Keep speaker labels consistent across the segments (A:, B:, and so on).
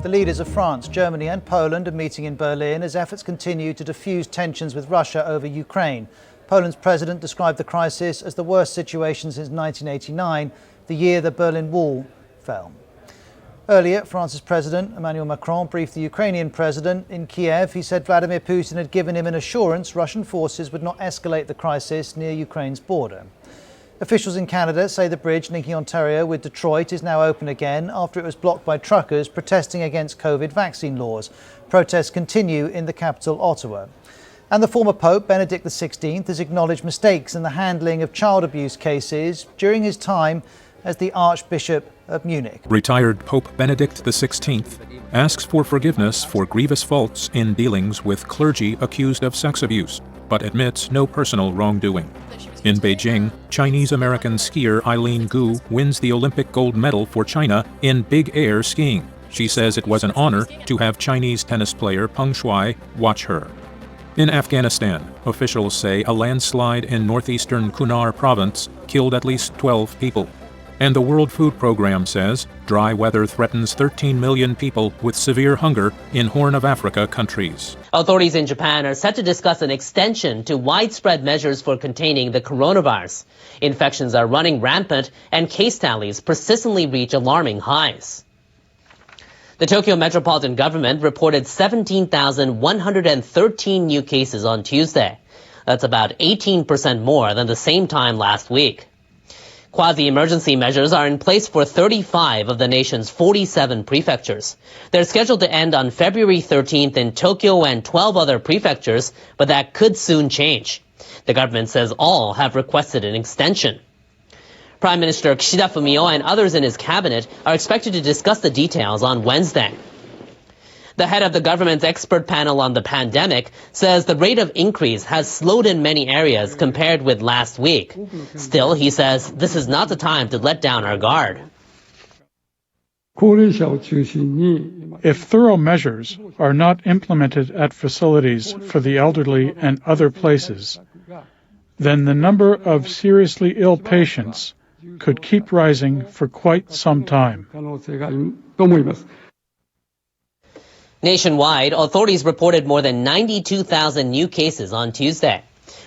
A: The leaders of France, Germany and Poland are meeting in Berlin as efforts continue to defuse tensions with Russia over Ukraine. Poland's president described the crisis as the worst situation since 1989, the year the Berlin Wall fell. Earlier, France's President Emmanuel Macron briefed the Ukrainian president in Kiev. He said Vladimir Putin had given him an assurance Russian forces would not escalate the crisis near Ukraine's border. Officials in Canada say the bridge linking Ontario with Detroit is now open again after it was blocked by truckers protesting against COVID vaccine laws. Protests continue in the capital, Ottawa. And the former Pope, Benedict XVI, has acknowledged mistakes in the handling of child abuse cases during his time as the Archbishop of Munich.
B: Retired Pope Benedict XVI asks for forgiveness for grievous faults in dealings with clergy accused of sex abuse, but admits no personal wrongdoing. In Beijing, Chinese-American skier Eileen Gu wins the Olympic gold medal for China in big air skiing. She says it was an honor to have Chinese tennis player Peng Shuai watch her. In Afghanistan, officials say a landslide in northeastern Kunar province killed at least 12 people. And the World Food Programme says dry weather threatens 13 million people with severe hunger in Horn of Africa countries.
C: Authorities in Japan are set to discuss an extension to widespread measures for containing the coronavirus. Infections are running rampant and case tallies persistently reach alarming highs. The Tokyo Metropolitan Government reported 17,113 new cases on Tuesday. That's about 18% more than the same time last week. Quasi-emergency measures are in place for 35 of the nation's 47 prefectures. They're scheduled to end on February 13th in Tokyo and 12 other prefectures, but that could soon change. The government says all have requested an extension. Prime Minister Kishida Fumio and others in his cabinet are expected to discuss the details on Wednesday. The head of the government's expert panel on the pandemic says the rate of increase has slowed in many areas compared with last week. Still, he says this is not the time to let down our guard.
D: If thorough measures are not implemented at facilities for the elderly and other places, then the number of seriously ill patients could keep rising for quite some time.
C: Nationwide, authorities reported more than 92,000 new cases on Tuesday.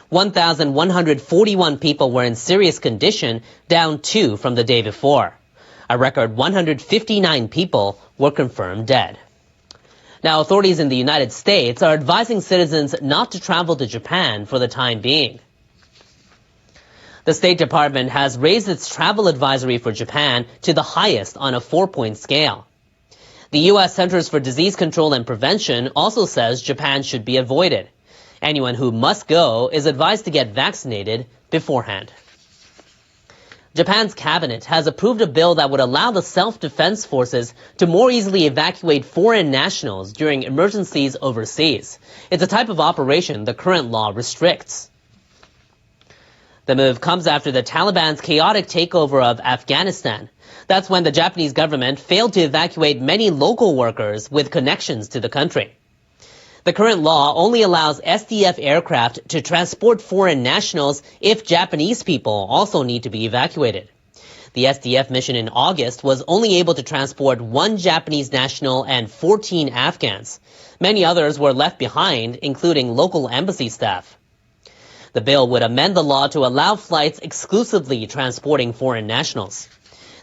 C: 1,141 people were in serious condition, down 2 from the day before. A record 159 people were confirmed dead. Now, authorities in the United States are advising citizens not to travel to Japan for the time being. The State Department has raised its travel advisory for Japan to the highest on a 4-point scale. The U.S. Centers for Disease Control and Prevention also says Japan should be avoided. Anyone who must go is advised to get vaccinated beforehand. Japan's cabinet has approved a bill that would allow the self-defense forces to more easily evacuate foreign nationals during emergencies overseas. It's a type of operation the current law restricts. The move comes after the Taliban's chaotic takeover of Afghanistan. That's when the Japanese government failed to evacuate many local workers with connections to the country. The current law only allows SDF aircraft to transport foreign nationals if Japanese people also need to be evacuated. The SDF mission in August was only able to transport 1 Japanese national and 14 Afghans. Many others were left behind, including local embassy staff. The bill would amend the law to allow flights exclusively transporting foreign nationals.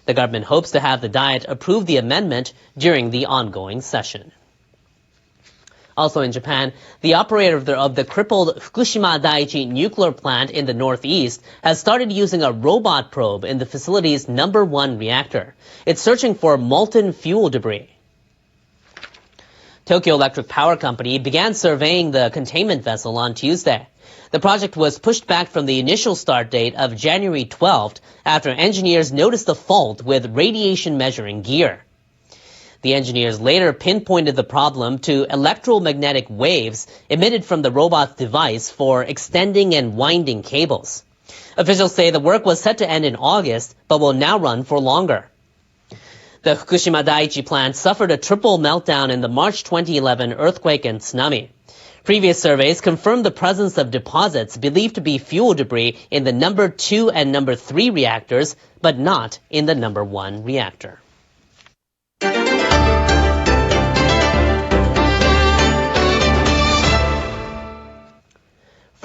C: The government hopes to have the Diet approve the amendment during the ongoing session. Also in Japan, the operator of the crippled Fukushima Daiichi nuclear plant in the northeast has started using a robot probe in the facility's number 1 reactor. It's searching for molten fuel debris. Tokyo Electric Power Company began surveying the containment vessel on Tuesday. The project was pushed back from the initial start date of January 12th after engineers noticed a fault with radiation measuring gear. The engineers later pinpointed the problem to electromagnetic waves emitted from the robot's device for extending and winding cables. Officials say the work was set to end in August, but will now run for longer. The Fukushima Daiichi plant suffered a triple meltdown in the March 2011 earthquake and tsunami. Previous surveys confirmed the presence of deposits believed to be fuel debris in the number 2 and number 3 reactors, but not in the number 1 reactor.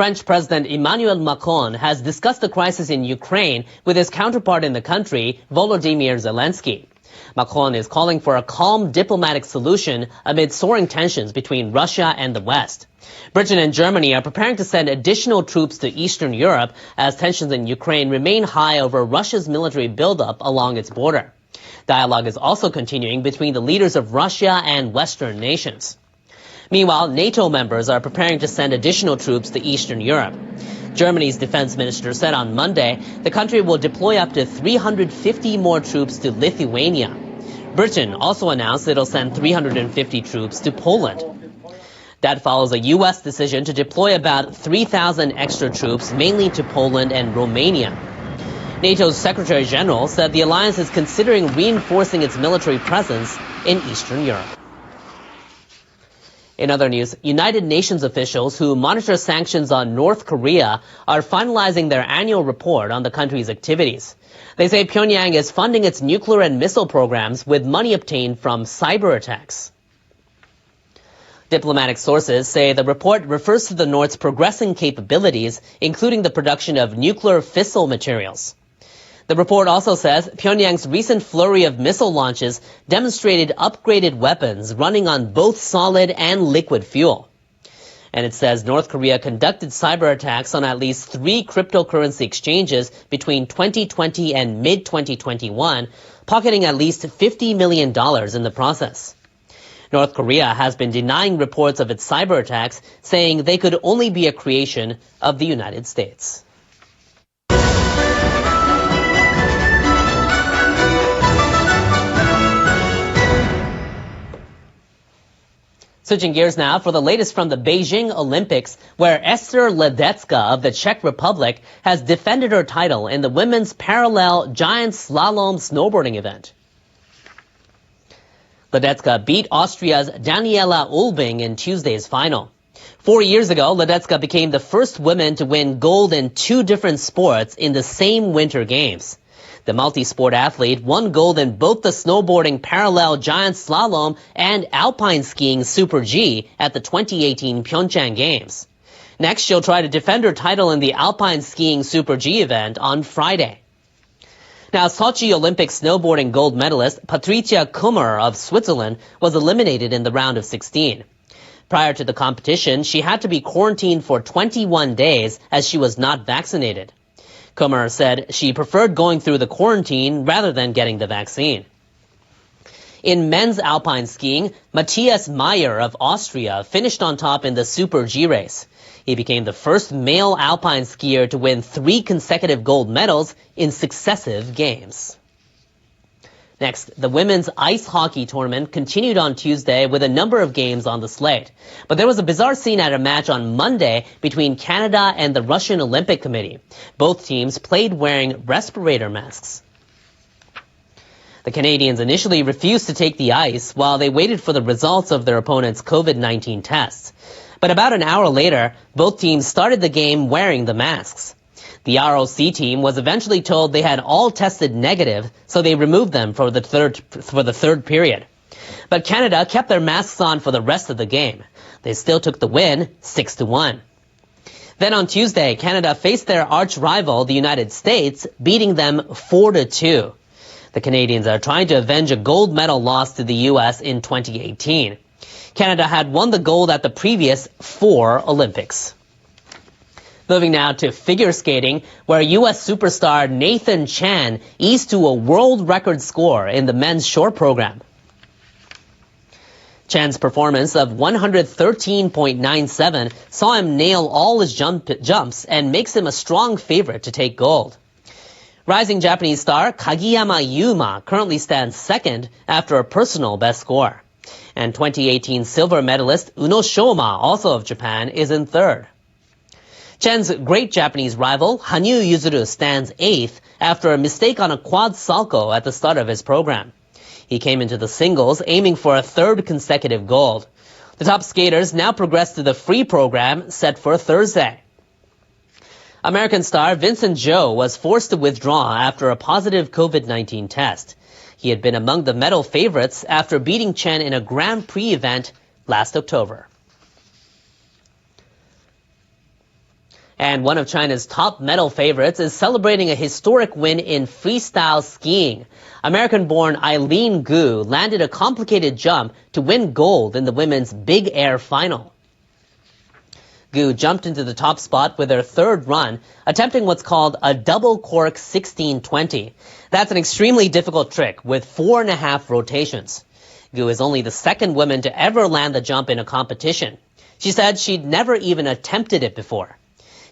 C: French President Emmanuel Macron has discussed the crisis in Ukraine with his counterpart in the country, Volodymyr Zelensky. Macron is calling for a calm diplomatic solution amid soaring tensions between Russia and the West. Britain and Germany are preparing to send additional troops to Eastern Europe as tensions in Ukraine remain high over Russia's military buildup along its border. Dialogue is also continuing between the leaders of Russia and Western nations. Meanwhile, NATO members are preparing to send additional troops to Eastern Europe. Germany's defense minister said on Monday the country will deploy up to 350 more troops to Lithuania. Britain also announced it'll send 350 troops to Poland. That follows a U.S. decision to deploy about 3,000 extra troops, mainly to Poland and Romania. NATO's Secretary General said the alliance is considering reinforcing its military presence in Eastern Europe. In other news, United Nations officials who monitor sanctions on North Korea are finalizing their annual report on the country's activities. They say Pyongyang is funding its nuclear and missile programs with money obtained from cyber attacks. Diplomatic sources say the report refers to the North's progressing capabilities, including the production of nuclear fissile materials. The report also says Pyongyang's recent flurry of missile launches demonstrated upgraded weapons running on both solid and liquid fuel. And it says North Korea conducted cyber attacks on at least 3 cryptocurrency exchanges between 2020 and mid-2021, pocketing at least $50 million in the process. North Korea has been denying reports of its cyber attacks, saying they could only be a creation of the United States. Switching gears now for the latest from the Beijing Olympics, where Esther Ledecka of the Czech Republic has defended her title in the women's parallel giant slalom snowboarding event. Ledecka beat Austria's Daniela Ulbing in Tuesday's final. 4 years ago, Ledecka became the first woman to win gold in 2 different sports in the same Winter Games. The multi-sport athlete won gold in both the snowboarding parallel giant slalom and alpine skiing Super G at the 2018 Pyeongchang Games. Next, she'll try to defend her title in the alpine skiing Super G event on Friday. Now, Sochi Olympic snowboarding gold medalist Patricia Kummer of Switzerland was eliminated in the round of 16. Prior to the competition, she had to be quarantined for 21 days as she was not vaccinated. Kummer said she preferred going through the quarantine rather than getting the vaccine. In men's alpine skiing, Matthias Meyer of Austria finished on top in the Super G race. He became the first male alpine skier to win 3 consecutive gold medals in successive games. Next, the women's ice hockey tournament continued on Tuesday with a number of games on the slate. But there was a bizarre scene at a match on Monday between Canada and the Russian Olympic Committee. Both teams played wearing respirator masks. The Canadians initially refused to take the ice while they waited for the results of their opponents' COVID-19 tests. But about an hour later, both teams started the game wearing the masks. The ROC team was eventually told they had all tested negative, so they removed them for the third period. But Canada kept their masks on for the rest of the game. They still took the win, 6-1. Then on Tuesday, Canada faced their arch rival, the United States, beating them 4-2. The Canadians are trying to avenge a gold medal loss to the U.S. in 2018. Canada had won the gold at the previous 4 Olympics. Moving now to figure skating, where U.S. superstar Nathan Chen eased to a world record score in the men's short program. Chen's performance of 113.97 saw him nail all his jumps and makes him a strong favorite to take gold. Rising Japanese star Kagiyama Yuma currently stands second after a personal best score. And 2018 silver medalist Uno Shoma, also of Japan, is in third. Chen's great Japanese rival, Hanyu Yuzuru, stands 8th after a mistake on a quad salto at the start of his program. He came into the singles aiming for a 3rd consecutive gold. The top skaters now progress to the free program set for Thursday. American star Vincent Zhou was forced to withdraw after a positive COVID-19 test. He had been among the medal favorites after beating Chen in a Grand Prix event last October. And one of China's top medal favorites is celebrating a historic win in freestyle skiing. American-born Eileen Gu landed a complicated jump to win gold in the women's big air final. Gu jumped into the top spot with her third run, attempting what's called a double cork 1620. That's an extremely difficult trick with 4.5 rotations. Gu is only the second woman to ever land the jump in a competition. She said she'd never even attempted it before.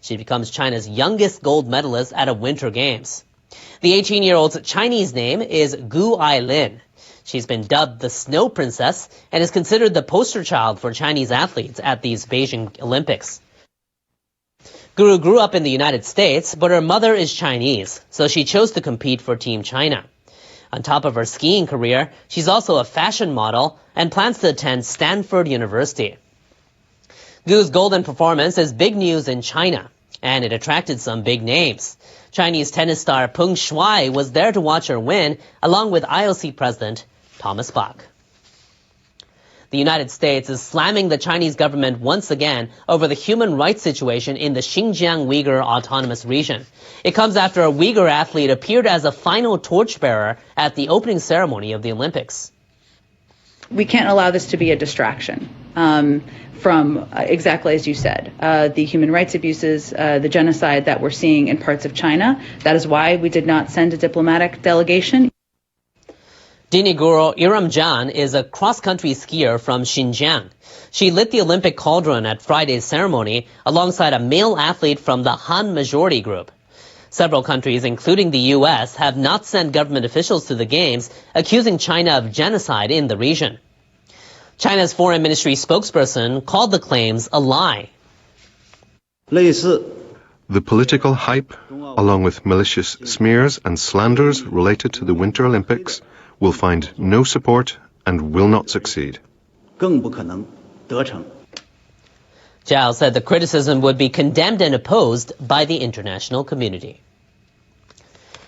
C: She becomes China's youngest gold medalist at a Winter Games. The 18-year-old's Chinese name is Gu Ailin. She's been dubbed the Snow Princess and is considered the poster child for Chinese athletes at these Beijing Olympics. Gu grew up in the United States, but her mother is Chinese, so she chose to compete for Team China. On top of her skiing career, she's also a fashion model and plans to attend Stanford University. Gu's golden performance is big news in China, and it attracted some big names. Chinese tennis star Peng Shuai was there to watch her win, along with IOC President Thomas Bach. The United States is slamming the Chinese government once again over the human rights situation in the Xinjiang Uyghur Autonomous Region. It comes after a Uyghur athlete appeared as a final torchbearer at the opening ceremony of the Olympics.
E: We can't allow this to be a distraction from exactly as you said, the human rights abuses, the genocide that we're seeing in parts of China. That is why we did not send a diplomatic delegation.
C: Diniguro Iramjan is a cross-country skier from Xinjiang. She lit the Olympic cauldron at Friday's ceremony alongside a male athlete from the Han majority group. Several countries, including the U.S., have not sent government officials to the Games, accusing China of genocide in the region. China's foreign ministry spokesperson called the claims a lie.
F: The political hype, along with malicious smears and slanders related to the Winter Olympics, will find no support and will not succeed.
C: Zhao said the criticism would be condemned and opposed by the international community.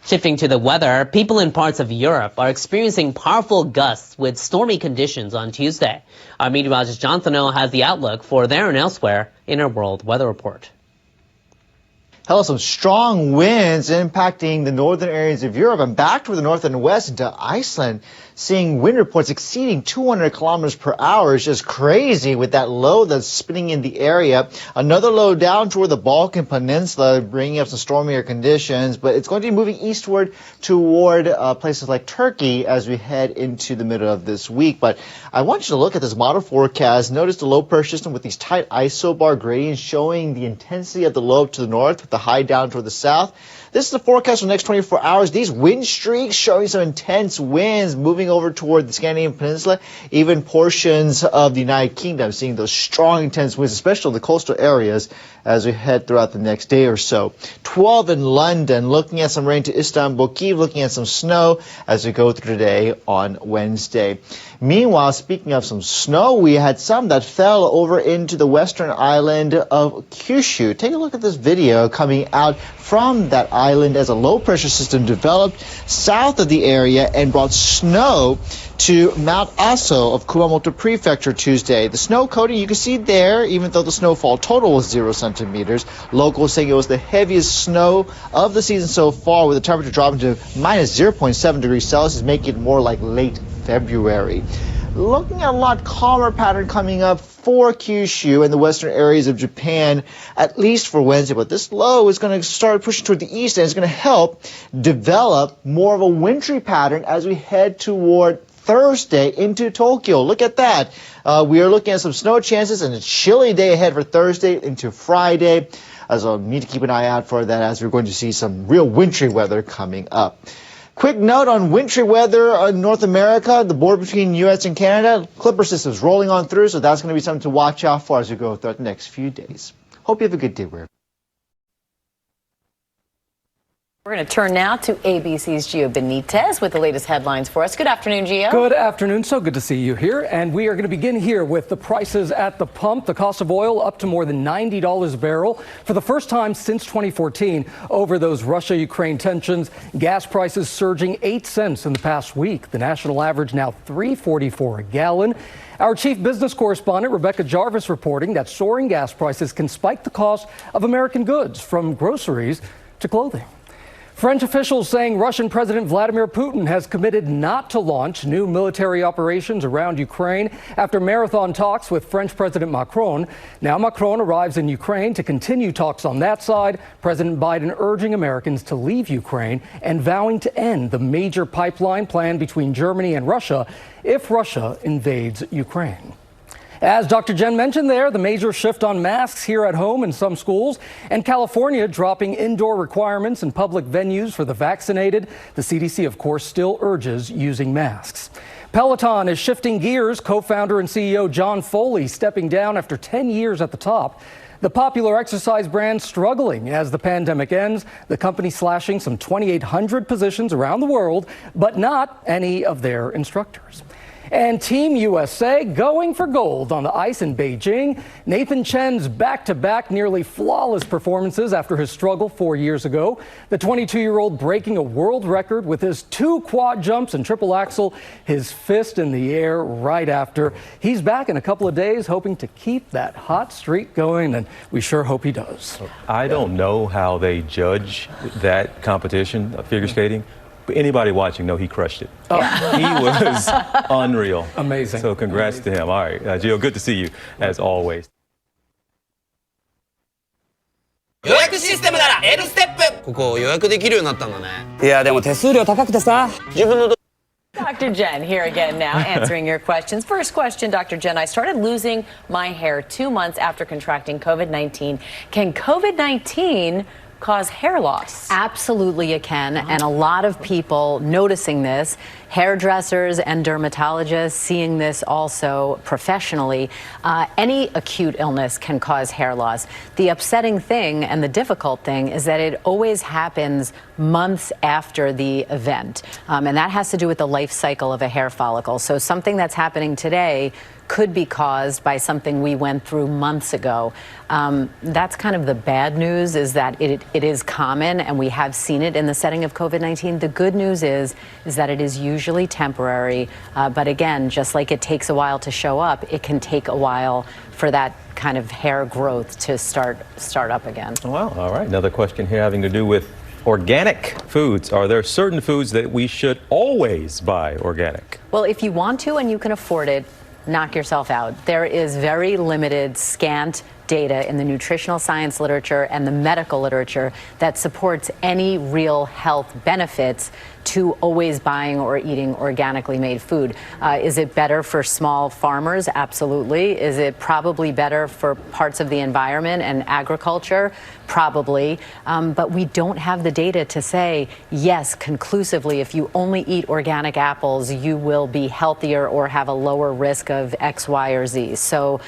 C: Shifting to the weather, people in parts of Europe are experiencing powerful gusts with stormy conditions on Tuesday. Our meteorologist John Thano has the outlook for there and elsewhere in our World Weather Report.
G: Hello, some strong winds impacting the northern areas of Europe and back toward the north and west into Iceland. Seeing wind reports exceeding 200 kilometers per hour is just crazy with that low that's spinning in the area. Another low down toward the Balkan Peninsula, bringing up some stormier conditions, but it's going to be moving eastward toward places like Turkey as we head into the middle of this week. But I want you to look at this model forecast. Notice the low pressure system with these tight isobar gradients showing the intensity of the low to the north with the high down toward the south. This is the forecast for the next 24 hours. These wind streaks showing some intense winds moving over toward the Scandinavian Peninsula, even portions of the United Kingdom, seeing those strong, intense winds, especially in the coastal areas as we head throughout the next day or so. 12 in London, looking at some rain to Istanbul, Kyiv, looking at some snow as we go through today on Wednesday. Meanwhile, speaking of some snow, we had some that fell over into the western island of Kyushu. Take a look at this video coming out from that island as a low-pressure system developed south of the area and brought snow to Mount Aso of Kumamoto Prefecture Tuesday. The snow coating you can see there, even though the snowfall total was 0 centimeters. Locals saying it was the heaviest snow of the season so far, with the temperature dropping to minus 0.7 degrees Celsius, making it more like late February. Looking at a lot calmer pattern coming up for Kyushu and the western areas of Japan, at least for Wednesday. But this low is going to start pushing toward the east, and it's going to help develop more of a wintry pattern as we head toward Thursday into Tokyo. Look at that. We are looking at some snow chances and a chilly day ahead for Thursday into Friday. So need to keep an eye out for that as we're going to see some real wintry weather coming up. Quick note on wintry weather in North America, the border between U.S. and Canada. Clipper system's rolling on through, so that's going to be something to watch out for as we go throughout the next few days. Hope you have a good day, wherever.
H: We're going to turn now to ABC's Gio Benitez with the latest headlines for us. Good afternoon, Gio.
I: Good afternoon. So good to see you here. And we are going to begin here with the prices at the pump. The cost of oil up to more than $90 a barrel for the first time since 2014 over those Russia-Ukraine tensions. Gas prices surging 8 cents in the past week. The national average now $3.44 a gallon. Our chief business correspondent, Rebecca Jarvis, reporting that soaring gas prices can spike the cost of American goods, from groceries to clothing. French officials saying Russian President Vladimir Putin has committed not to launch new military operations around Ukraine after marathon talks with French President Macron. Now Macron arrives in Ukraine to continue talks on that side. President Biden urging Americans to leave Ukraine and vowing to end the major pipeline plan between Germany and Russia if Russia invades Ukraine. As Dr. Jen mentioned there, the major shift on masks here at home in some schools, and California dropping indoor requirements in public venues for the vaccinated. The CDC, of course, still urges using masks. Peloton is shifting gears. Co-founder and CEO John Foley stepping down after 10 years at the top. The popular exercise brand struggling as the pandemic ends. The company slashing some 2,800 positions around the world, but not any of their instructors. And Team USA going for gold on the ice in Beijing. Nathan Chen's back-to-back nearly flawless performances after his struggle 4 years ago. The 22-year-old breaking a world record with his 2 quad jumps and triple axel, his fist in the air right after. He's back in a couple of days, hoping to keep that hot streak going, and we sure hope he does.
J: I don't know how they judge that competition, figure skating. But anybody watching, know he crushed it. Oh. He was unreal.
I: Amazing.
J: So congrats to him. All right, Gio, good to see you, as always.
K: 予約システムなら L ステップ。ここ予約できるようになったんだね。いやでも手数料高くてさ。自分の
H: Dr. Jen here again now, answering your questions. First question, Dr. Jen, I started losing my hair 2 months after contracting COVID-19. Can COVID-19 cause hair loss?
L: Absolutely it can, and a lot of people noticing this, hairdressers and dermatologists seeing this also professionally. Any acute illness can cause hair loss. The upsetting thing and the difficult thing is that it always happens months after the event, and that has to do with the life cycle of a hair follicle. So something that's happening today could be caused by something we went through months ago. That's kind of the bad news, is that it is common, and we have seen it in the setting of COVID-19. The good news is that it is usually temporary, but again, just like it takes a while to show up, it can take a while for that kind of hair growth to start up again.
J: Well, all right. Another question here having to do with organic foods. Are there certain foods that we should always buy organic?
L: Well, if you want to and you can afford it, knock yourself out. There is very limited, scant data in the nutritional science literature and the medical literature that supports any real health benefits to always buying or eating organically made food. Is it better for small farmers? Absolutely. Is it probably better for parts of the environment and agriculture? Probably. But we don't have the data to say, yes, conclusively, if you only eat organic apples, you will be healthier or have a lower risk of X, Y, or Z. So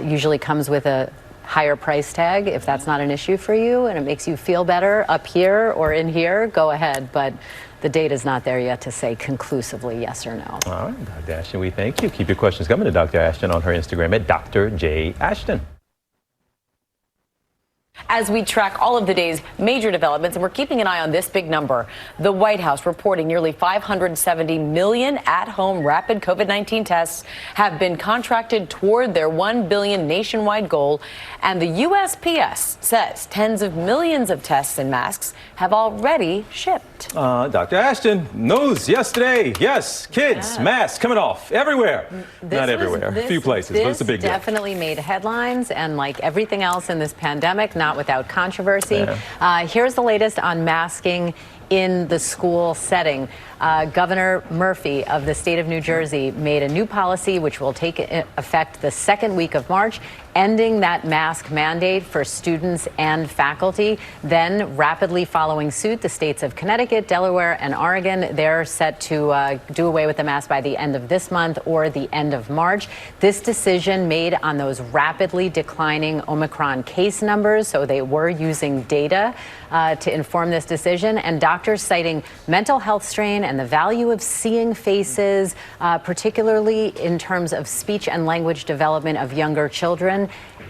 L: usually comes with a higher price tag. If that's not an issue for you and it makes you feel better up here or in here, go ahead. But the data's not there yet to say conclusively yes or no.
J: All right, Dr. Ashton, we thank you. Keep your questions coming to Dr. Ashton on her Instagram at Dr. J. Ashton.
H: As we track all of the day's major developments, and we're keeping an eye on this big number, the White House reporting nearly 570 million at-home rapid COVID-19 tests have been contracted toward their 1 billion nationwide goal, and the USPS says tens of millions of tests and masks have already shipped.
J: Dr. Ashton, news yesterday. Yes, kids, masks coming off everywhere. Not everywhere, a few places, but it's a big deal.
L: This definitely made headlines, and like everything else in this pandemic, not without controversy. Here's the latest on masking in the school setting. Governor Murphy of the state of New Jersey made a new policy which will take effect the second week of March, ending that mask mandate for students and faculty. Then, rapidly following suit, the states of Connecticut, Delaware, and Oregon, they're set to do away with the mask by the end of this month or the end of March. This decision made on those rapidly declining Omicron case numbers, so they were using data to inform this decision, and doctors citing mental health strain and the value of seeing faces, particularly in terms of speech and language development of younger children,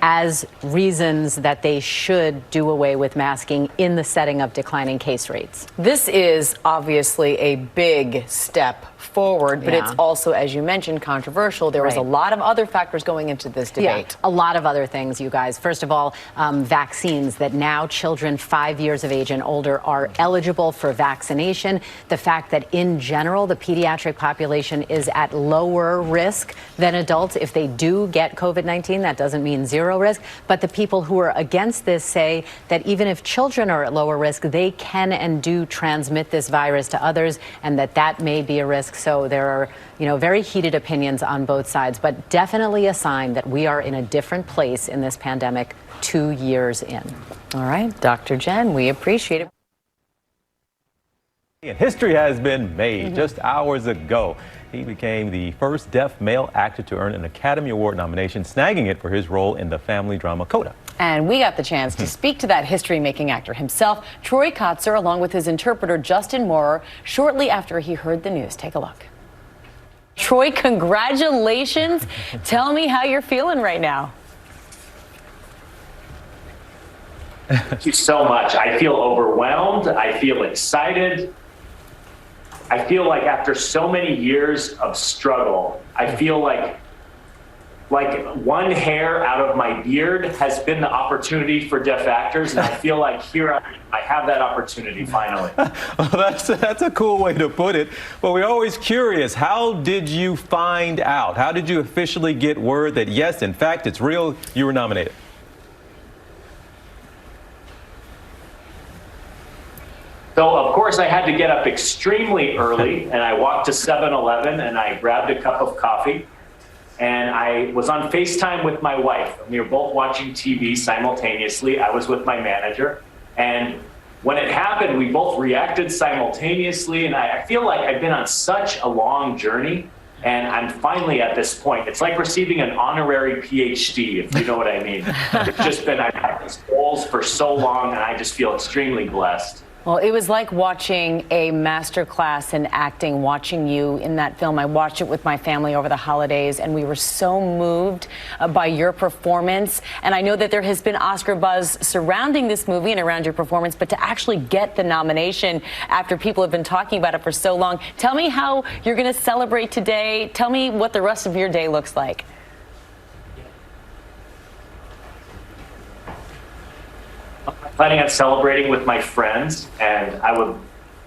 L: as reasons that they should do away with masking in the setting of declining case rates.
H: This is obviously a big step forward, but
L: Yeah.
H: it's also, as you mentioned, controversial. There was a
L: Right.
H: lot of other factors going into this debate.
L: A lot of other things, you guys. First of all, vaccines, that now children 5 years of age and older are eligible for vaccination. The fact that in general, the pediatric population is at lower risk than adults if they do get COVID-19. That doesn't mean zero risk. But the people who are against this say that even if children are at lower risk, they can and do transmit this virus to others, and that may be a risk. So there are, very heated opinions on both sides, but definitely a sign that we are in a different place in this pandemic 2 years in.
H: All right, Dr. Jen, we appreciate it.
J: History has been made. Just hours ago, he became the first deaf male actor to earn an Academy Award nomination, snagging it for his role in the family drama Coda.
H: And we got the chance to speak to that history-making actor himself, Troy Kotsur, along with his interpreter, Justin Moorer, shortly after he heard the news. Take a look. Troy, congratulations. Tell me how you're feeling right now.
M: Thank you so much. I feel overwhelmed. I feel excited. I feel like after so many years of struggle, I feel like one hair out of my beard has been the opportunity for deaf actors, and I feel like here I have that opportunity finally.
J: Well, that's a cool way to put it. But we're always curious, how did you find out? How did you officially get word that, yes, in fact, it's real, you were nominated?
M: So, of course, I had to get up extremely early, and I walked to 7-Eleven, and I grabbed a cup of coffee. And I was on FaceTime with my wife. We were both watching TV simultaneously. I was with my manager. And when it happened, we both reacted simultaneously. And I feel like I've been on such a long journey. And I'm finally at this point. It's like receiving an honorary PhD, if you know what I mean. It's just been, I've had these goals for so long, and I just feel extremely blessed.
H: Well, it was like watching a master class in acting, watching you in that film. I watched it with my family over the holidays, and we were so moved by your performance. And I know that there has been Oscar buzz surrounding this movie and around your performance, but to actually get the nomination after people have been talking about it for so long, tell me how you're going to celebrate today. Tell me what the rest of your day looks like.
M: Planning on celebrating with my friends, and I would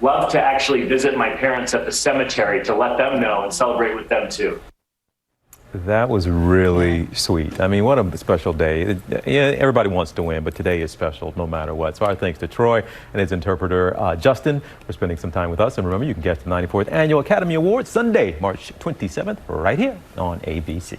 M: love to actually visit my parents at the cemetery to let them know and celebrate with them too.
J: That was really sweet. I mean, what a special day. Yeah, everybody wants to win, but today is special no matter what. So our thanks to Troy and his interpreter, Justin, for spending some time with us. And remember, you can catch the 94th Annual Academy Awards Sunday, March 27th, right here on ABC.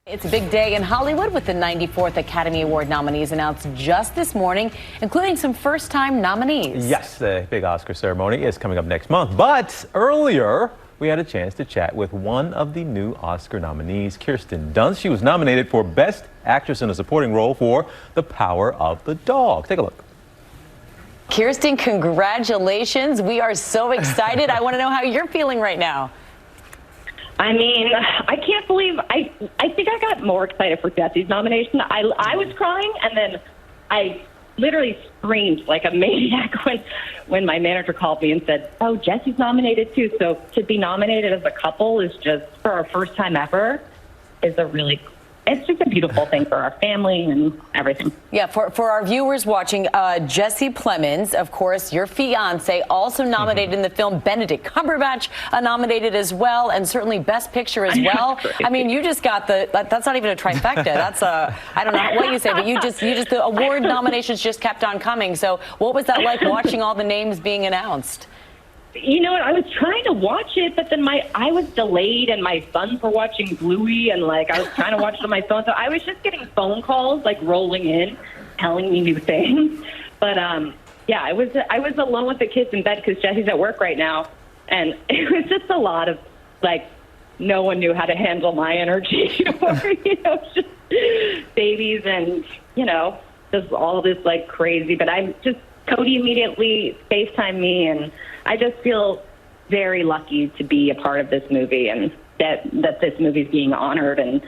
H: It's a big day in Hollywood with the 94th Academy Award nominees announced just this morning, including some first-time nominees.
J: Yes, the big Oscar ceremony is coming up next month. But earlier, we had a chance to chat with one of the new Oscar nominees, Kirsten Dunst. She was nominated for Best Actress in a Supporting Role for The Power of the Dog. Take a look.
H: Kirsten, congratulations. We are so excited. I want to know how you're feeling right now.
N: I mean, I can't believe I think I got more excited for Jesse's nomination. I was crying, and then I literally screamed like a maniac when my manager called me and said, "Oh, Jesse's nominated too." So to be nominated as a couple is just, for our first time ever, it's just a beautiful thing for our family and everything.
H: Yeah, for our viewers watching, Jesse Plemons, of course, your fiance, also nominated in the film. Benedict Cumberbatch nominated as well, and certainly Best Picture as well. I mean, you just got that's not even a trifecta. That's I don't know what you say, but you just the award nominations just kept on coming. So what was that like watching all the names being announced?
N: You know what? I was trying to watch it, but then I was delayed, and my sons were watching Bluey, and I was trying to watch it on my phone. So I was just getting phone calls rolling in, telling me new things. But yeah, I was alone with the kids in bed because Jesse's at work right now, and it was just a lot of no one knew how to handle my energy, or just babies and just all this crazy. But I'm just Cody immediately FaceTimed me, and I just feel very lucky to be a part of this movie, and that this movie is being honored and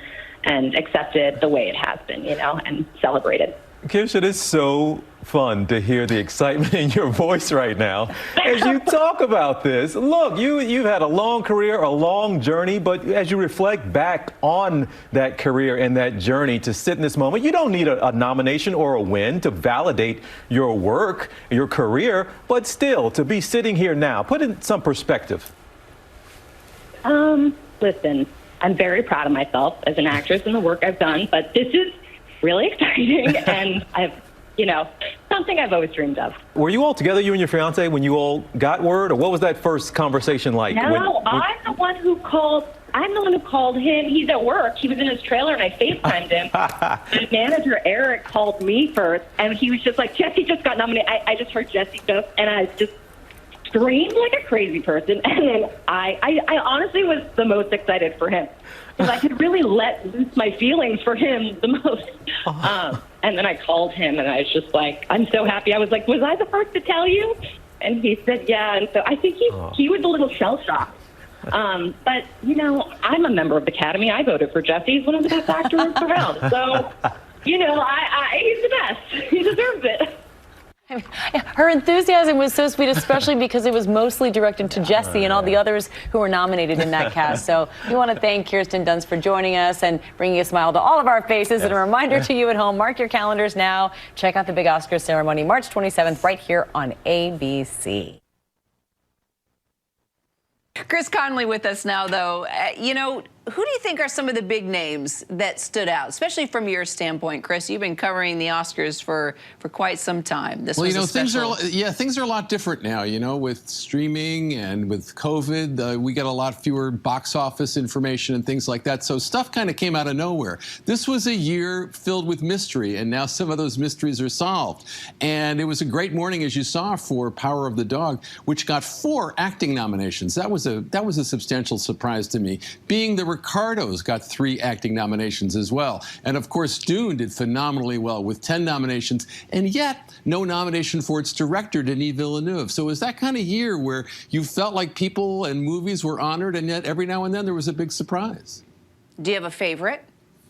N: accepted the way it has been, and celebrated.
J: Kirsten, it's so fun to hear the excitement in your voice right now as you talk about this. Look, you've had a long career, a long journey, but as you reflect back on that career and that journey to sit in this moment, you don't need a nomination or a win to validate your work, your career, but still to be sitting here now, put in some perspective.
N: Listen, I'm very proud of myself as an actress and the work I've done, but this is really exciting and something I've always dreamed of.
J: Were you all together, you and your fiance, when you all got word, or what was that first conversation like?
N: No, I'm the one who called him. He's at work. He was in his trailer, and I FaceTimed him. My manager, Eric, called me first, and he was just like, Jesse just got nominated. I just heard Jesse just, and I just screamed like a crazy person. And then I honestly was the most excited for him, because I could really let loose my feelings for him the most. And then I called him, and I was just like, I'm so happy. I was like, was I the first to tell you? And he said, yeah. And so I think he was a little shell-shocked. But, I'm a member of the Academy. I voted for Jesse. He's one of the best actors around. So, he's the best. He deserves it.
H: Her enthusiasm was so sweet, especially because it was mostly directed to Jesse and all the others who were nominated in that cast. So we want to thank Kirsten Dunst for joining us and bringing a smile to all of our faces. And a reminder to you at home, mark your calendars now. Check out the big Oscars ceremony March 27th right here on ABC.
O: Chris Conley with us now, though. Who do you think are some of the big names that stood out, especially from your standpoint, Chris? You've been covering the Oscars for quite some time. This was
P: things are a lot different now. With streaming and with COVID, we get a lot fewer box office information and things like that. So stuff kind of came out of nowhere. This was a year filled with mystery, and now some of those mysteries are solved. And it was a great morning, as you saw, for Power of the Dog, which got 4 acting nominations. That was a substantial surprise to me. Being the Ricardos got 3 acting nominations as well. And of course, Dune did phenomenally well with 10 nominations, and yet no nomination for its director, Denis Villeneuve. So it was that kind of year where you felt like people and movies were honored, and yet every now and then there was a big surprise.
O: Do you have a favorite?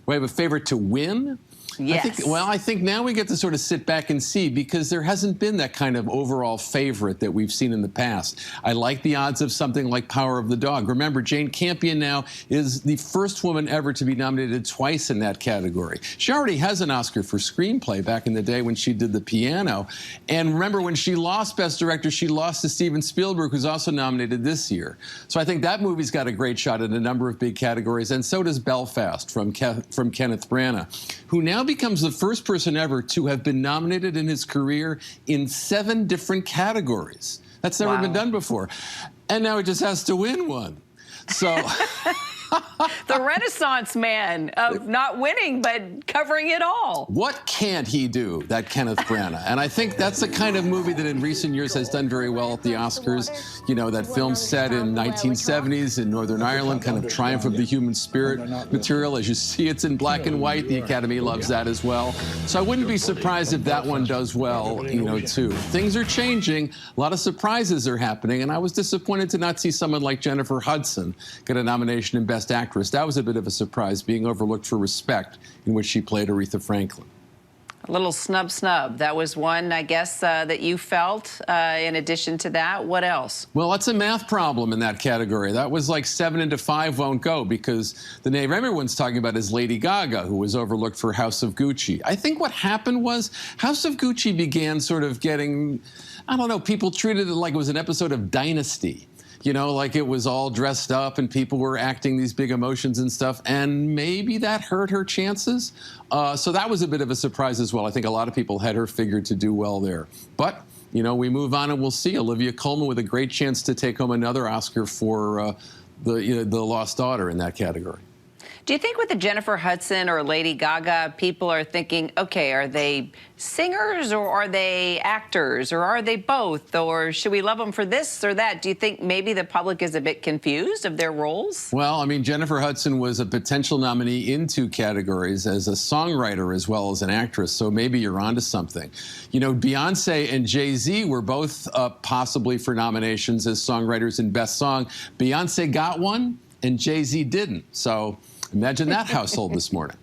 P: We have a favorite to win?
O: Yes.
P: I think now we get to sort of sit back and see, because there hasn't been that kind of overall favorite that we've seen in the past. I like the odds of something like Power of the Dog. Remember, Jane Campion now is the first woman ever to be nominated twice in that category. She already has an Oscar for screenplay back in the day when she did The Piano. And remember, when she lost Best Director, she lost to Steven Spielberg, who's also nominated this year. So I think that movie's got a great shot at a number of big categories, and so does Belfast from Kenneth Branagh, who now becomes the first person ever to have been nominated in his career in 7 different categories. That's never been done before. And now he just has to win one. So
O: the Renaissance man of not winning, but covering it all.
P: What can't he do, that Kenneth Branagh? And I think that's the kind of movie that in recent years has done very well at the Oscars. That film set in 1970s in Northern Ireland, kind of triumph of the human spirit material. As you see, it's in black and white. The Academy loves that as well. So I wouldn't be surprised if that one does well, too. Things are changing. A lot of surprises are happening. And I was disappointed to not see someone like Jennifer Hudson get a nomination in Best Actress. That was a bit of a surprise, being overlooked for Respect, in which she played Aretha Franklin.
O: A little snub. That was one, I guess, that you felt. In addition to that, what else?
P: Well, it's a math problem in that category. That was like 7 into 5 won't go, because the name everyone's talking about is Lady Gaga, who was overlooked for House of Gucci. I think what happened was House of Gucci began sort of getting, people treated it like it was an episode of Dynasty. Like it was all dressed up and people were acting these big emotions and stuff, and maybe that hurt her chances. So that was a bit of a surprise as well. I think a lot of people had her figured to do well there. But, we move on and we'll see. Olivia Colman with a great chance to take home another Oscar for the Lost Daughter in that category.
O: Do you think with the Jennifer Hudson or Lady Gaga, people are thinking, okay, are they singers or are they actors or are they both? Or should we love them for this or that? Do you think maybe the public is a bit confused of their roles?
P: Well, Jennifer Hudson was a potential nominee in 2 categories as a songwriter as well as an actress, so maybe you're onto something. Beyonce and Jay-Z were both possibly for nominations as songwriters in Best Song. Beyonce got one and Jay-Z didn't. So imagine that household this morning.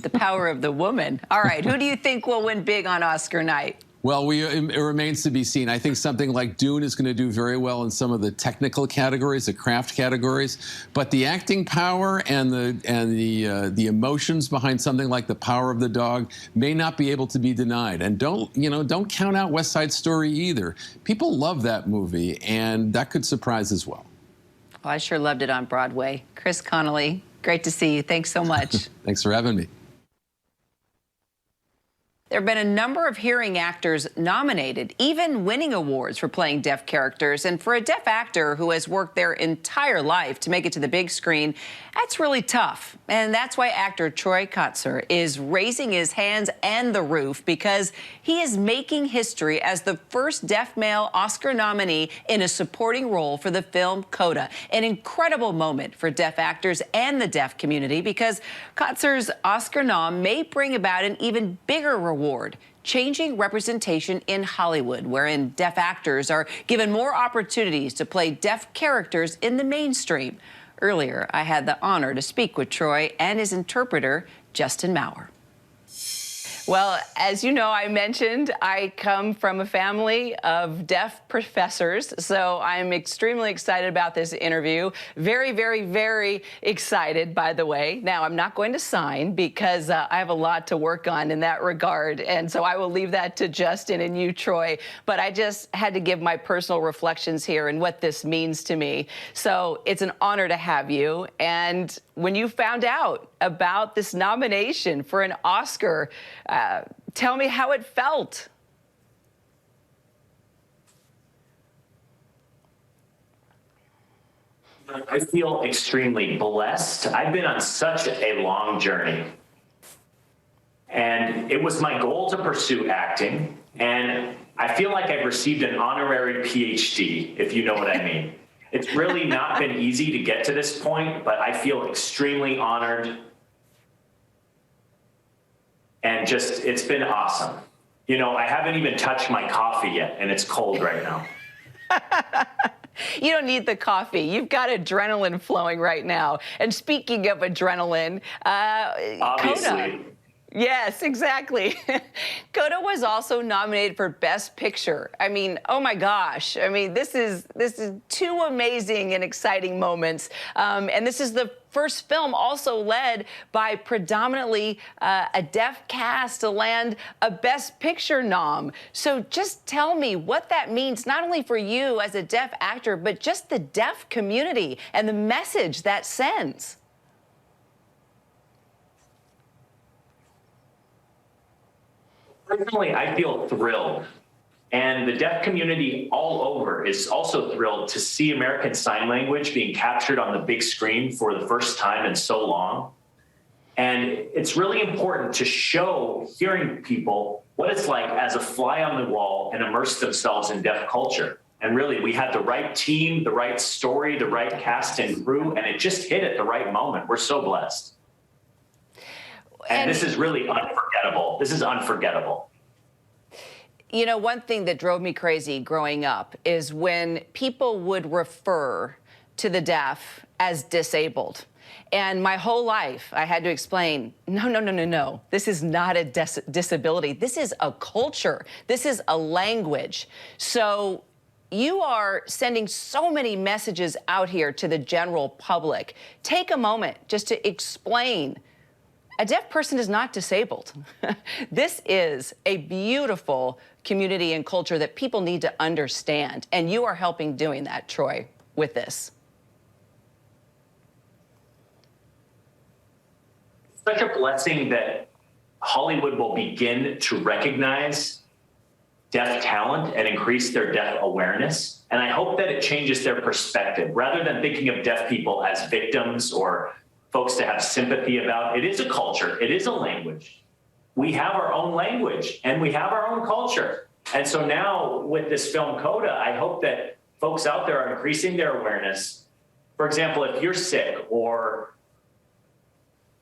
O: The power of the woman. All right, who do you think will win big on Oscar night?
P: Well, it remains to be seen. I think something like Dune is going to do very well in some of the technical categories, the craft categories, but the acting power and the emotions behind something like The Power of the Dog may not be able to be denied. And don't count out West Side Story either. People love that movie, and that could surprise as well.
O: Well, I sure loved it on Broadway. Chris Connolly, great to see you. Thanks so much.
P: Thanks for having me.
O: There have been a number of hearing actors nominated, even winning awards for playing deaf characters. And for a deaf actor who has worked their entire life to make it to the big screen, that's really tough. And that's why actor Troy Kotsur is raising his hands and the roof, because he is making history as the first deaf male Oscar nominee in a supporting role for the film Coda. An incredible moment for deaf actors and the deaf community, because Kotsur's Oscar nom may bring about an even bigger reward, changing representation in Hollywood, wherein deaf actors are given more opportunities to play deaf characters in the mainstream. Earlier, I had the honor to speak with Troy and his interpreter, Justin Maurer. Well, as you know, I mentioned I come from a family of deaf professors, so I'm extremely excited about this interview. Very, very, very excited, by the way. Now, I'm not going to sign because I have a lot to work on in that regard, and so I will leave that to Justin and you, Troy. But I just had to give my personal reflections here and what this means to me. So it's an honor to have you. And when you found out about this nomination for an Oscar, tell me how it felt.
M: I feel extremely blessed. I've been on such a long journey. And it was my goal to pursue acting. And I feel like I've received an honorary PhD, if you know what I mean. It's really not been easy to get to this point, but I feel extremely honored. And just, it's been awesome. You know, I haven't even touched my coffee yet, and it's cold right now.
O: You don't need the coffee. You've got adrenaline flowing right now. And speaking of adrenaline,
M: Obviously.
O: Coda. Yes, exactly. Coda was also nominated for Best Picture. I mean, oh my gosh. I mean, this is two amazing and exciting moments. And this is the first film also led by predominantly a deaf cast to land a Best Picture nom. So just tell me what that means, not only for you as a deaf actor, but just the deaf community and the message that sends.
M: Personally, I feel thrilled. And the deaf community all over is also thrilled to see American Sign Language being captured on the big screen for the first time in so long. And it's really important to show hearing people what it's like as a fly on the wall and immerse themselves in deaf culture. And really, we had the right team, the right story, the right cast and crew, and it just hit at the right moment. We're so blessed. And this is really unforgettable. This is unforgettable.
O: You know, one thing that drove me crazy growing up is when people would refer to the deaf as disabled. And my whole life, I had to explain, no. This is not a disability. This is a culture. This is a language. So you are sending so many messages out here to the general public. Take a moment just to explain. A deaf person is not disabled. This is a beautiful community and culture that people need to understand. And you are helping doing that, Troy, with this.
M: Such a blessing that Hollywood will begin to recognize deaf talent and increase their deaf awareness. And I hope that it changes their perspective. Rather than thinking of deaf people as victims or folks to have sympathy about, it is a culture, it is a language. We have our own language and we have our own culture. And so now with this film Coda, I hope that folks out there are increasing their awareness. For example, if you're sick or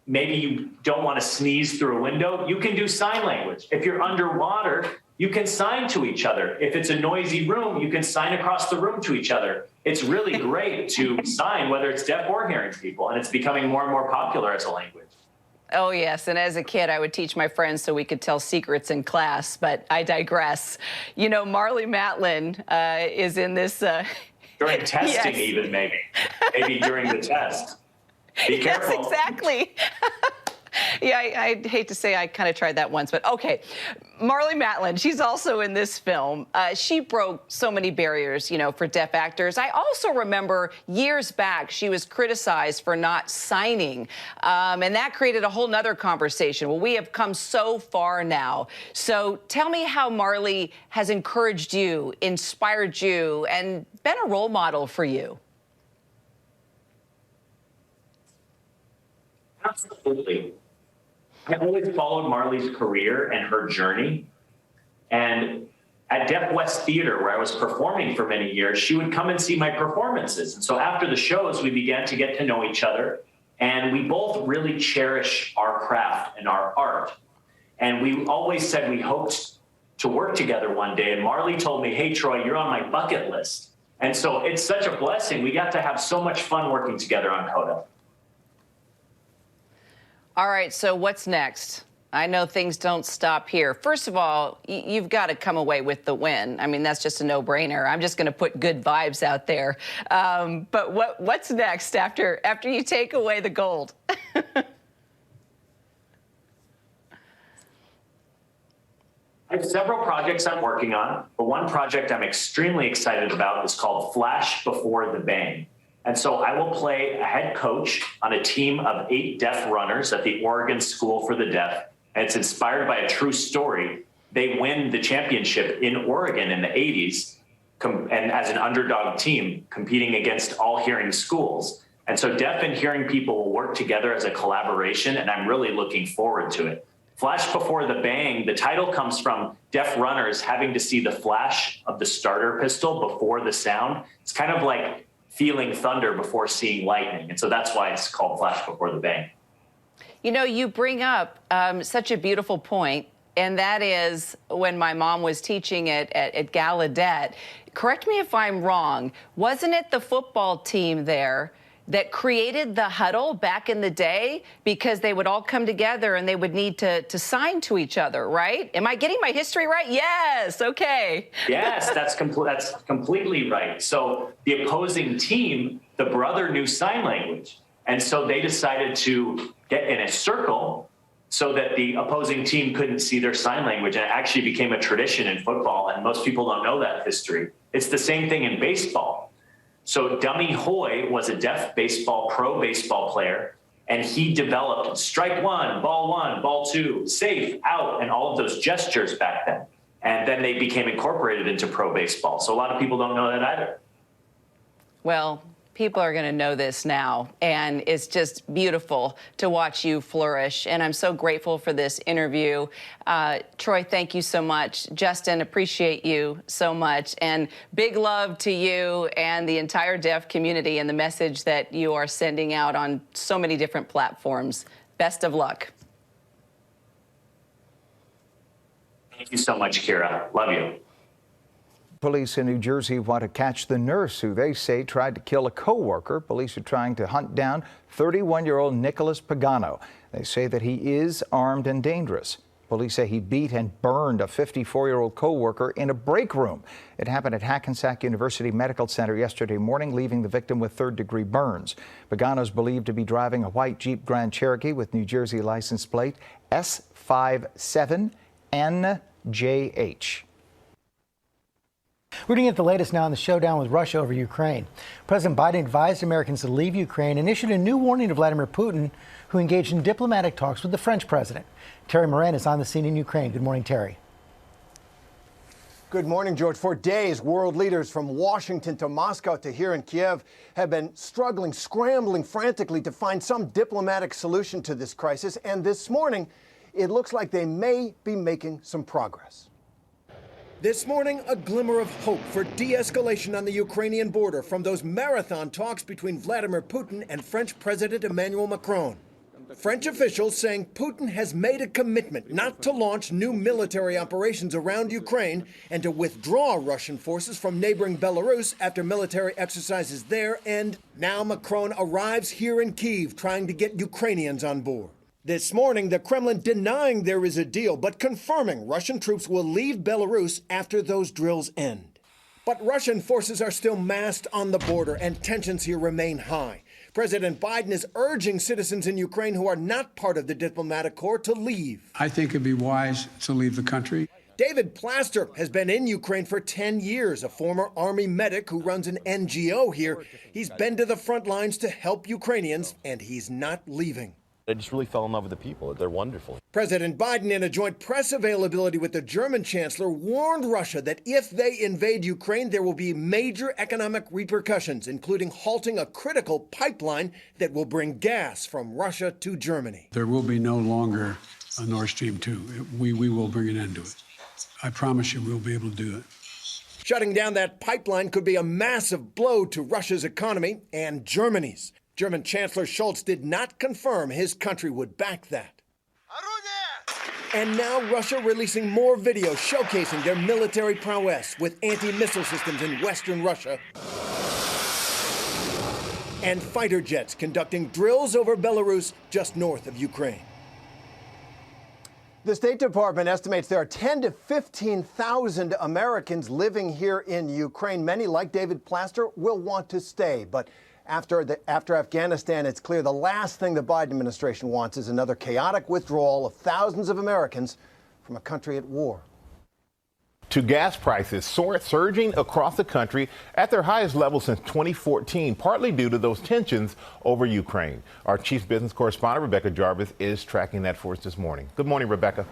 M: maybe you don't want to sneeze through a window, you can do sign language. If you're underwater, you can sign to each other. If it's a noisy room, you can sign across the room to each other. It's really great to sign, whether it's deaf or hearing people, and it's becoming more and more popular as a language.
O: Oh, yes. And as a kid, I would teach my friends so we could tell secrets in class, but I digress. You know, Marlee Matlin is in this.
M: During testing,
O: Yes.
M: even maybe during the test. Be careful.
O: Yes, exactly. Yeah, I hate to say I kind of tried that once, but okay. Marlee Matlin, she's also in this film. She broke so many barriers, you know, for deaf actors. I also remember years back, she was criticized for not signing, and that created a whole nother conversation. Well, we have come so far now. So tell me how Marlee has encouraged you, inspired you, and been a role model for you.
M: Absolutely. I always followed Marlee's career and her journey. And at Deaf West Theater, where I was performing for many years, she would come and see my performances. And so after the shows, we began to get to know each other. And we both really cherish our craft and our art. And we always said we hoped to work together one day. And Marlee told me, hey, Troy, you're on my bucket list. And so it's such a blessing. We got to have so much fun working together on Coda.
O: All right, so what's next? I know things don't stop here. First of all, you've got to come away with the win. I mean, that's just a no-brainer. I'm just going to put good vibes out there. But what's next after you take away the gold?
M: I have several projects I'm working on, but one project I'm extremely excited about is called Flash Before the Bang. And so I will play a head coach on a team of 8 deaf runners at the Oregon School for the Deaf. And it's inspired by a true story. They win the championship in Oregon in the 80s, and as an underdog team competing against all hearing schools. And so deaf and hearing people will work together as a collaboration, and I'm really looking forward to it. Flash Before the Bang, the title comes from deaf runners having to see the flash of the starter pistol before the sound. It's kind of like feeling thunder before seeing lightning. And so that's why it's called Flash Before the Bang.
O: You know, you bring up such a beautiful point, and that is when my mom was teaching at Gallaudet. Correct me if I'm wrong. Wasn't it the football team there that created the huddle back in the day because they would all come together and they would need to sign to each other, right? Am I getting my history right? Yes, okay.
M: Yes, that's completely right. So the opposing team, the brother knew sign language. And so they decided to get in a circle so that the opposing team couldn't see their sign language. And it actually became a tradition in football, and most people don't know that history. It's the same thing in baseball. So Dummy Hoy was a deaf pro baseball player, and he developed strike one, ball two, safe, out, and all of those gestures back then. And then they became incorporated into pro baseball. So a lot of people don't know that either.
O: Well, people are going to know this now, and it's just beautiful to watch you flourish. And I'm so grateful for this interview. Troy, thank you so much. Justin, appreciate you so much. And big love to you and the entire deaf community and the message that you are sending out on so many different platforms. Best of luck.
M: Thank you so much, Kira. Love you.
Q: Police in New Jersey want to catch the nurse who they say tried to kill a co-worker. Police are trying to hunt down 31-year-old Nicholas Pagano. They say that he is armed and dangerous. Police say he beat and burned a 54-year-old co-worker in a break room. It happened at Hackensack University Medical Center yesterday morning, leaving the victim with third-degree burns. Pagano is believed to be driving a white Jeep Grand Cherokee with New Jersey license plate S57NJH.
R: We're going to get the latest now on the showdown with Russia over Ukraine. President Biden advised Americans to leave Ukraine and issued a new warning to Vladimir Putin, who engaged in diplomatic talks with the French president. Terry Moran is on the scene in Ukraine. Good morning, Terry.
S: Good morning, George. For days, world leaders from Washington to Moscow to here in Kiev have been scrambling frantically to find some diplomatic solution to this crisis. And this morning, it looks like they may be making some progress. This morning, a glimmer of hope for de-escalation on the Ukrainian border from those marathon talks between Vladimir Putin and French President Emmanuel Macron. French officials saying Putin has made a commitment not to launch new military operations around Ukraine and to withdraw Russian forces from neighboring Belarus after military exercises there. And now Macron arrives here in Kyiv trying to get Ukrainians on board. This morning, the Kremlin denying there is a deal, but confirming Russian troops will leave Belarus after those drills end. But Russian forces are still massed on the border, and tensions here remain high. President Biden is urging citizens in Ukraine who are not part of the diplomatic corps to leave.
T: I think it'd be wise to leave the country.
S: David Plaster has been in Ukraine for 10 years, a former Army medic who runs an NGO here. He's been to the front lines to help Ukrainians, and he's not leaving.
U: I just really fell in love with the people. They're wonderful.
S: President Biden, in a joint press availability with the German chancellor, warned Russia that if they invade Ukraine, there will be major economic repercussions, including halting a critical pipeline that will bring gas from Russia to Germany.
T: There will be no longer a Nord Stream 2. We will bring an end to it. I promise you we'll be able to do it.
S: Shutting down that pipeline could be a massive blow to Russia's economy and Germany's. German Chancellor Scholz did not confirm his country would back that. And now Russia releasing more videos showcasing their military prowess with anti-missile systems in western Russia and fighter jets conducting drills over Belarus just north of Ukraine. The State Department estimates there are 10 to 15,000 Americans living here in Ukraine. Many, like David Plaster, will want to stay. But after Afghanistan, it's clear the last thing the Biden administration wants is another chaotic withdrawal of thousands of Americans from a country at war.
V: To gas prices surging across the country at their highest level since 2014, partly due to those tensions over Ukraine. Our chief business correspondent, Rebecca Jarvis, is tracking that for us this morning. Good morning, Rebecca.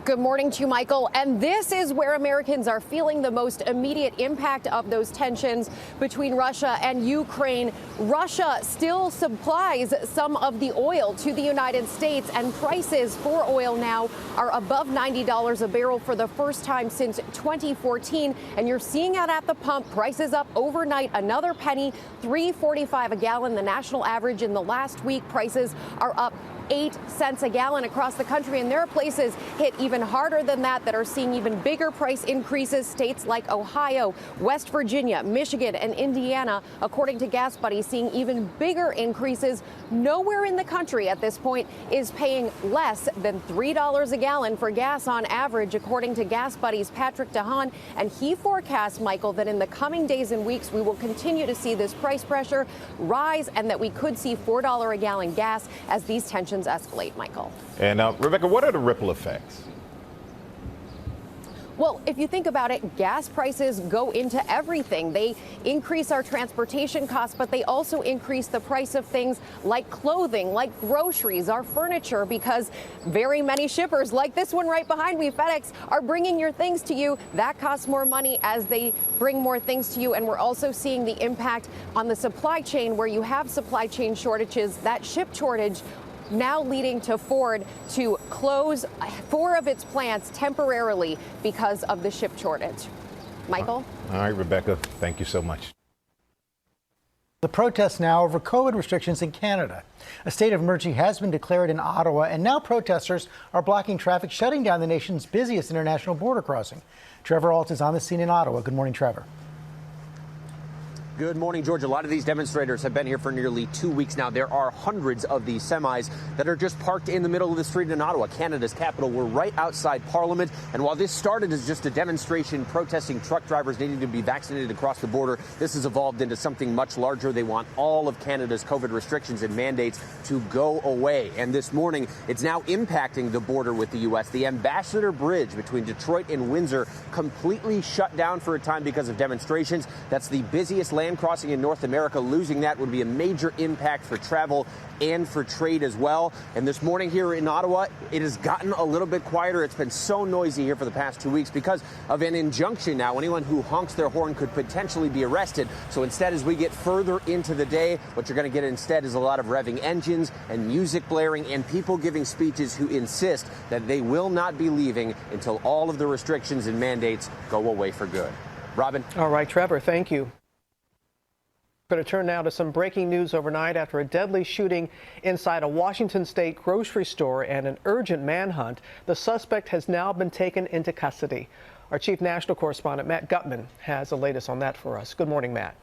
W: Good morning to you, Michael. And this is where Americans are feeling the most immediate impact of those tensions between Russia and Ukraine. Russia still supplies some of the oil to the United States, and prices for oil now are above $90 a barrel for the first time since 2014. And you're seeing it at the pump. Prices up overnight, another penny, $3.45 a gallon. The national average in the last week. Prices are up 8 cents a gallon across the country, and there are places hit even harder than that are seeing even bigger price increases. States like Ohio, West Virginia, Michigan, and Indiana, according to Gas Buddy, seeing even bigger increases. Nowhere in the country at this point is paying less than $3 a gallon for gas on average, according to Gas Buddy's Patrick DeHaan. And he forecasts, Michael, that in the coming days and weeks, we will continue to see this price pressure rise, and that we could see $4 a gallon gas as these tensions escalate, Michael.
V: And Rebecca, what are the ripple effects?
W: Well, if you think about it, gas prices go into everything. They increase our transportation costs, but they also increase the price of things like clothing, like groceries, our furniture, because very many shippers, like this one right behind me, FedEx, are bringing your things to you. That costs more money as they bring more things to you. And we're also seeing the impact on the supply chain, where you have supply chain shortages. That chip shortage now leading to Ford to close 4 of its plants temporarily because of the chip shortage. Michael?
V: All right, Rebecca, thank you so much.
R: The protests now over COVID restrictions in Canada. A state of emergency has been declared in Ottawa, and now protesters are blocking traffic, shutting down the nation's busiest international border crossing. Trevor Alt is on the scene in Ottawa. Good morning, Trevor.
X: Good morning, George. A lot of these demonstrators have been here for nearly 2 weeks now. There are hundreds of these semis that are just parked in the middle of the street in Ottawa, Canada's capital. We're right outside Parliament. And while this started as just a demonstration protesting truck drivers needing to be vaccinated across the border, this has evolved into something much larger. They want all of Canada's COVID restrictions and mandates to go away. And this morning, it's now impacting the border with the U.S. The Ambassador Bridge between Detroit and Windsor completely shut down for a time because of demonstrations. That's the busiest land crossing in North America. Losing that would be a major impact for travel and for trade as well. And this morning here in Ottawa, it has gotten a little bit quieter. It's been so noisy here for the past 2 weeks because of an injunction now. Anyone who honks their horn could potentially be arrested. So instead, as we get further into the day, what you're going to get instead is a lot of revving engines and music blaring and people giving speeches who insist that they will not be leaving until all of the restrictions and mandates go away for good. Robin?
Y: All right, Trevor, thank you. Going to turn now to some breaking news overnight after a deadly shooting inside a Washington state grocery store and an urgent manhunt. The suspect has now been taken into custody. Our chief national correspondent, Matt Gutman, has the latest on that for us. Good morning, Matt.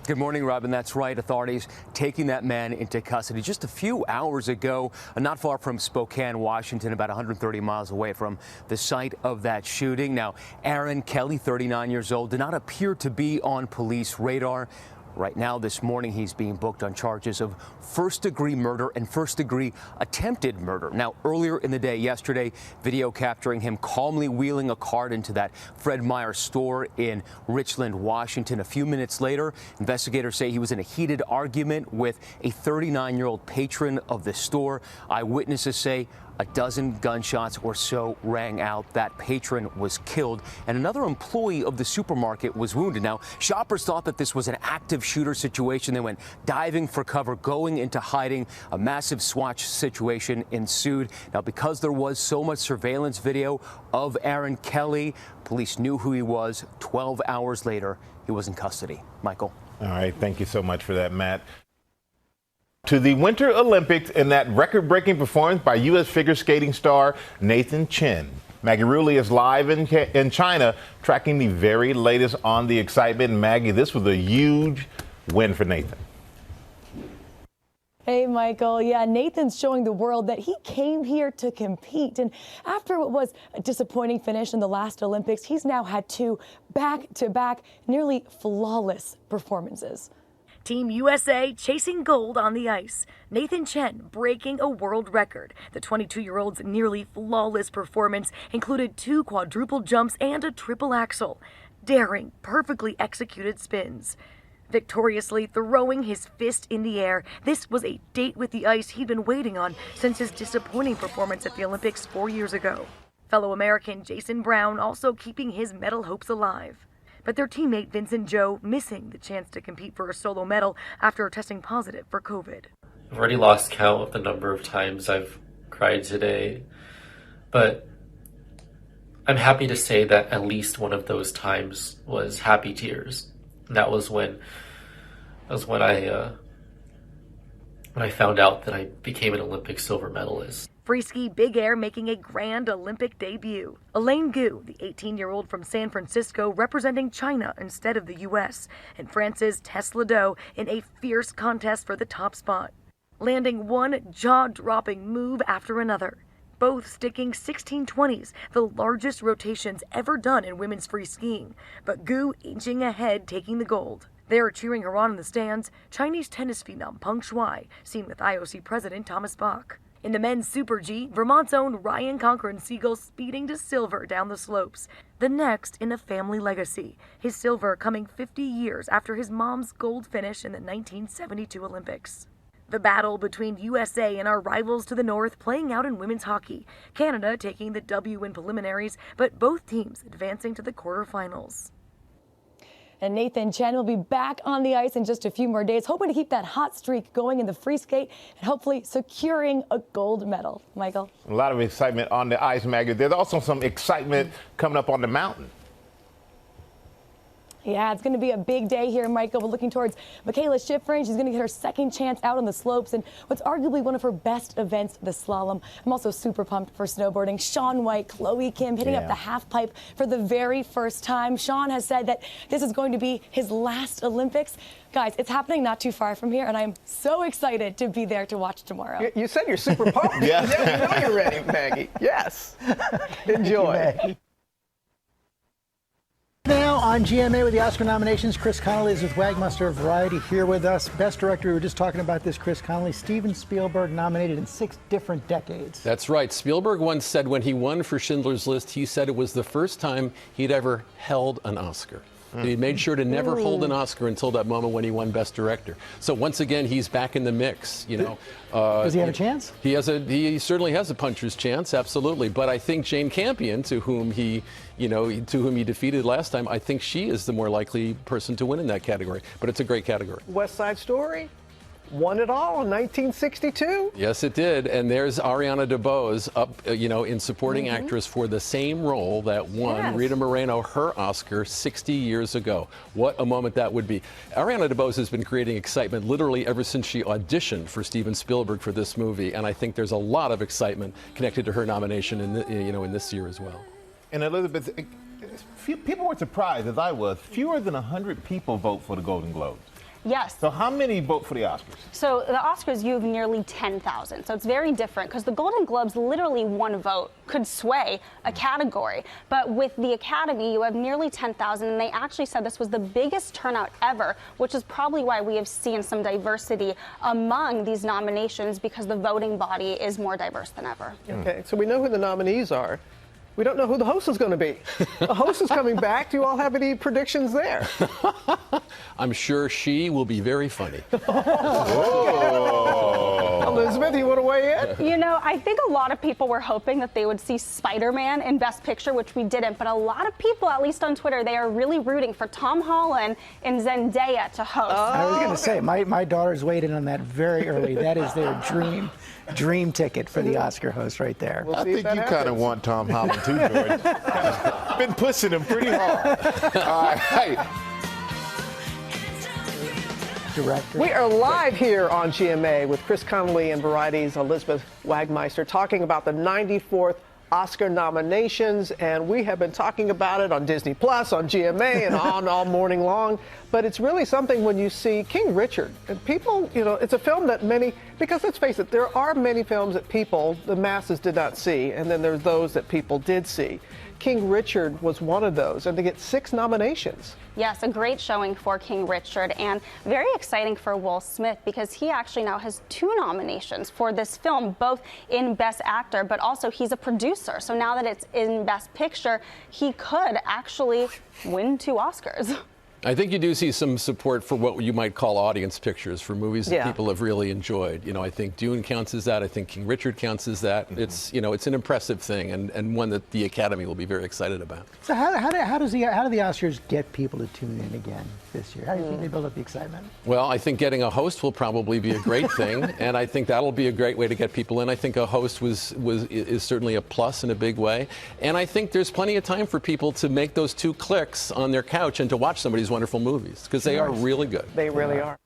A: Good morning, Robin. That's right. Authorities taking that man into custody just a few hours ago, not far from Spokane, Washington, about 130 miles away from the site of that shooting. Now, Aaron Kelly, 39 years old, did not appear to be on police radar. Right now, this morning, he's being booked on charges of first-degree murder and first-degree attempted murder. Now, earlier in the day yesterday, video capturing him calmly wheeling a cart into that Fred Meyer store in Richland, Washington. A few minutes later, investigators say he was in a heated argument with a 39-year-old patron of the store. Eyewitnesses say a dozen gunshots or so rang out. That patron was killed, and another employee of the supermarket was wounded. Now, shoppers thought that this was an active shooter situation. They went diving for cover, going into hiding. A massive swatch situation ensued. Now, because there was so much surveillance video of Aaron Kelly, police knew who he was. 12 hours later, he was in custody. Michael.
V: All right. Thank you so much for that, Matt. To the Winter Olympics and that record-breaking performance by U.S. figure skating star Nathan Chen. Maggie Rulli is live in China, tracking the very latest on the excitement. Maggie, this was a huge win for Nathan.
B: Hey, Michael. Yeah, Nathan's showing the world that he came here to compete. And after what was a disappointing finish in the last Olympics, he's now had two back-to-back nearly flawless performances.
D: Team USA chasing gold on the ice. Nathan Chen breaking a world record. The 22-year-old's nearly flawless performance included 2 quadruple jumps and a triple axel. Daring, perfectly executed spins. Victoriously throwing his fist in the air, this was a date with the ice he'd been waiting on since his disappointing performance at the Olympics 4 years ago. Fellow American Jason Brown also keeping his medal hopes alive. But their teammate Vincent Zhou missing the chance to compete for a solo medal after testing positive for COVID.
E: I've already lost count of the number of times I've cried today, but I'm happy to say that at least one of those times was happy tears. And that was when I found out that I became an Olympic silver medalist.
D: Free ski big air making a grand Olympic debut. Elaine Gu, the 18-year-old from San Francisco, representing China instead of the U.S., and France's Tess Ledoux in a fierce contest for the top spot. Landing one jaw-dropping move after another. Both sticking 1620s, the largest rotations ever done in women's free skiing, but Gu inching ahead, taking the gold. There, cheering her on in the stands, Chinese tennis phenom Peng Shuai, seen with IOC President Thomas Bach. In the men's Super G, Vermont's own Ryan Cochran-Siegel speeding to silver down the slopes. The next in a family legacy, his silver coming 50 years after his mom's gold finish in the 1972 Olympics. The battle between USA and our rivals to the north playing out in women's hockey. Canada taking the W in preliminaries, but both teams advancing to the quarterfinals.
B: And Nathan Chen will be back on the ice in just a few more days, hoping to keep that hot streak going in the free skate and hopefully securing a gold medal. Michael?
V: A lot of excitement on the ice, Maggie. There's also some excitement coming up on the mountain.
B: Yeah, it's going to be a big day here, Michael. We're looking towards Michaela Schifrin. She's going to get her second chance out on the slopes and what's arguably one of her best events, the slalom. I'm also super pumped for snowboarding. Shaun White, Chloe Kim hitting up the half pipe for the very first time. Shaun has said that this is going to be his last Olympics. Guys, it's happening not too far from here, and I'm so excited to be there to watch tomorrow.
Y: You said you're super pumped.
V: Yeah.
Y: You know you're ready, Maggie. Yes. Enjoy.
R: Now on GMA with the Oscar nominations, Chris Connolly is with Wagmaster Variety here with us. Best Director, we were just talking about this, Chris Connolly. Steven Spielberg nominated in 6 different decades.
P: That's right. Spielberg once said when he won for Schindler's List, he said it was the first time he'd ever held an Oscar. He made sure to never hold an Oscar until that moment when he won Best Director. So once again, he's back in the mix. You know,
R: does he have a chance?
P: He certainly has a puncher's chance, absolutely. But I think Jane Campion, to whom he defeated last time, I think she is the more likely person to win in that category. But it's a great category.
Y: West Side Story won it all in 1962.
P: Yes, it did. And there's Ariana DeBose up, in supporting actress for the same role that won Rita Moreno her Oscar 60 years ago. What a moment that would be. Ariana DeBose has been creating excitement literally ever since she auditioned for Steven Spielberg for this movie. And I think there's a lot of excitement connected to her nomination in this year as well.
V: And Elizabeth, people were surprised, as I was. Fewer than 100 people vote for the Golden Globes.
C: Yes.
V: So how many vote for the Oscars?
C: So the Oscars, you have nearly 10,000. So it's very different because the Golden Globes, literally one vote could sway a category. But with the Academy, you have nearly 10,000, and they actually said this was the biggest turnout ever, which is probably why we have seen some diversity among these nominations, because the voting body is more diverse than ever.
Y: Okay, so we know who the nominees are. We don't know who the host is going to be. The host is coming back. Do you all have any predictions there?
F: I'm sure she will be very funny.
Y: Elizabeth, you want to weigh in?
C: You know, I think a lot of people were hoping that they would see Spider-Man in Best Picture, which we didn't. But a lot of people, at least on Twitter, they are really rooting for Tom Holland and Zendaya to host.
R: I was going to say, my daughters weighed in on that very early. That is their dream ticket for the Oscar host right there.
V: I think you kind of want Tom Holland too, George. Been pushing him pretty hard. All right.
R: Director.
Y: We are live here on GMA with Chris Connolly and Variety's Elizabeth Wagmeister talking about the 94th Oscar nominations, and we have been talking about it on Disney Plus, on GMA, and on all morning long. But it's really something when you see King Richard, and people, you know, it's a film that many, because let's face it, there are many films that people, the masses, did not see, and then there's those that people did see. King Richard was one of those, and to get 6 nominations.
C: Yes, a great showing for King Richard, and very exciting for Will Smith, because he actually now has 2 nominations for this film, both in Best Actor, but also he's a producer. So now that it's in Best Picture, he could actually win 2 Oscars.
F: I think you do see some support for what you might call audience pictures, for movies that people have really enjoyed. You know, I think Dune counts as that. I think King Richard counts as that. It's, you know, it's an impressive thing, and one that the Academy will be very excited about.
R: So how do the Oscars get people to tune in again this year? How do you think they build up the excitement?
F: Well, I think getting a host will probably be a great thing, and I think that'll be a great way to get people in. I think a host is certainly a plus in a big way, and I think there's plenty of time for people to make those 2 clicks on their couch and to watch somebody's wonderful movies, because they are really good.
Y: They really are.